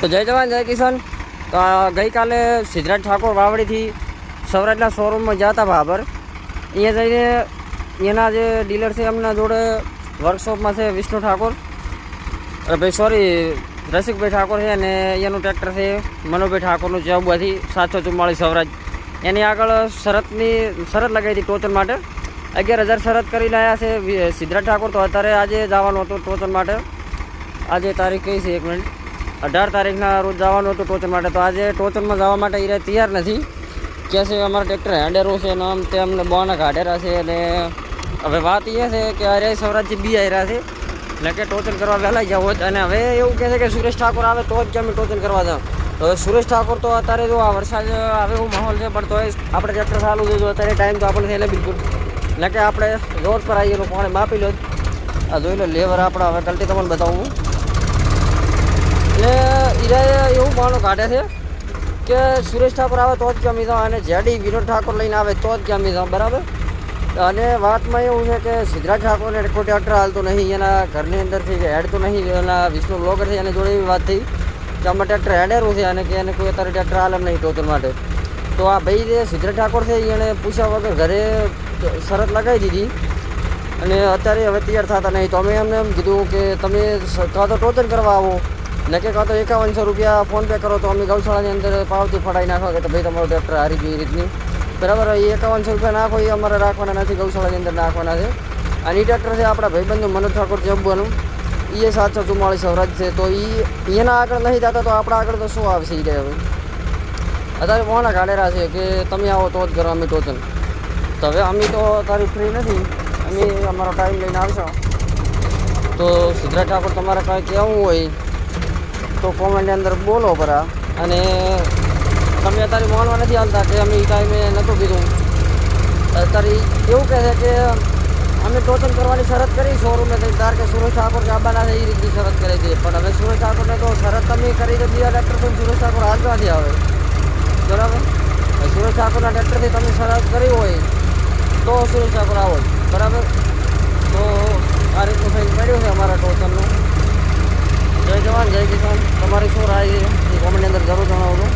તો જય જવાન જય કિશન. તો ગઈકાલે સિદ્ધરાજ ઠાકોર વાવડીથી સૌરાજના શોરૂમમાં જતા ભાભર અહીંયા જઈને એના જે ડીલર છે એમના જોડે વર્કશોપમાં છે વિષ્ણુ ઠાકોર, ભાઈ સોરી રસિકભાઈ ઠાકોર છે, અને એનું ટ્રેક્ટર છે મનોભાઈ ઠાકોરનું ચેબુઆથી 744 સૌરાજ. એની આગળ શરત લગાવી હતી ટોચન માટે 11,000 શરત કરીને આવ્યા છે સિદ્ધરાજ ઠાકોર. તો અત્યારે આજે જવાનું હતું ટોચન માટે. આજે તારીખ કઈ છે? 1 મિનિટ. 18 તારીખના રોજ જવાનું હતું ટોચન માટે. તો આજે ટોચનમાં જવા માટે એ તૈયાર નથી. કે છે અમારા ટ્રેક્ટર હેન્ડેરો છે નામ તે અમને બોના કાઢેરા છે. અને હવે વાત એ છે કે અરે સૌરાજથી બી આવી રહ્યા છે એટલે કે ટોચન કરવા વહેલા જાવ હોય. અને હવે એવું કહે છે કે સુરેશ ઠાકોર આવે તો જ અમે ટોચન કરવા જાવ. તો હવે સુરેશ ઠાકોર તો અત્યારે જો આ વરસાદ આવે એવું માહોલ છે, પણ તો આપણે ટ્રેક્ટર ચાલુ છે. જો અત્યારે ટાઈમ તો આપણે એટલે બિલકુલ એટલે કે આપણે રોડ પર આવીએ તો પાણી માપી લો. આ જોઈ લો લેવર આપણે હવે કલ્ટી તમને બતાવું. એટલે ઈરાએ એવું બહાનું કાઢે છે કે સુરેશ ઠાકોર આવે તો જ કે અમે જાઓ, અને જેડી વિનોદ ઠાકોર લઈને આવે તો જ કે અમે જાઓ, બરાબર. અને વાતમાં એવું છે કે સિદ્ધરાજ ઠાકોરને કોઈ ટ્રેક્ટર હાલતું નહીં, એના ઘરની અંદરથી હેડતું નહીં. એના વિષ્ણુ બ્લોગર છે એને જોડે એવી વાત થઈ કે આમાં ટ્રેક્ટર હેડેરું છે અને કે એને કોઈ અત્યારે ટ્રેક્ટર હાલે નહીં ટોચન માટે. તો આ ભાઈ જે સિદ્ધરાજ ઠાકોર છે એણે પૂછ્યા વગર ઘરે શરત લગાવી દીધી અને અત્યારે હવે તૈયાર થતા નહીં. તો અમે એમને એમ કીધું કે તમે કાં તો ટોચન કરવા આવો ને કે કાં તો 5100 રૂપિયા ફોનપે કરો તો અમે ગૌશાળાની અંદર પાવતી ફડાવી નાખો કે ભાઈ તમારું ટ્રેક્ટર હારી ગયું એ રીતની, બરાબર. એ 5100 રૂપિયા નાખો એ અમારે રાખવાના નથી, ગૌશાળાની અંદર નાખવાના છે. અને એ ટ્રેક્ટર છે આપણા ભાઈબંધુ મનોજ ઠાકોર ચેબુઆનું, એ 744 સૌરાજ છે. તો એના આગળ નહીં જતા તો આપણા આગળ તો શું આવશે એ હવે અત્યારે કોના કાઢેરા છે કે તમે આવો તો જ કરો અમે ટોચન. તો હવે અમે તો તારી ફ્રી નથી, અમે અમારો ટાઈમ લઈને આવશો. તો સિદ્ધરાજ ઠાકોર તમારે કાંઈ કહેવું હોય તો કોમેન્ટની અંદર બોલો પરા. અને તમે અત્યારે માનવા નથી હાલતા કે અમે એ ટાઈમે નહોતું કીધું. અત્યારે એવું કહે છે કે અમે ટોચન કરવાની શરત કરી શોરૂમે તાર કે સુરેશ ઠાકોર કે આબાના છે એ રીતની શરત કરી હતી. પણ હવે સુરેશ ઠાકોરને તો શરત તમે કરી તો બીજા ટ્રેક્ટર તો સુરેશ ઠાકોર હાલ નથી આવે, બરાબર. સુરેશ ઠાકોરના ટ્રેક્ટરથી તમે શરત કરી હોય તો સુરેશ ઠાકોર આવો, બરાબર. તો આ રીતનું કંઈક પડ્યું છે અમારા ટોચનનું. જય જવાન જય કિસાન. તમારી શું રાય છે એ કોમેન્ટની અંદર જરૂર જણાવજો.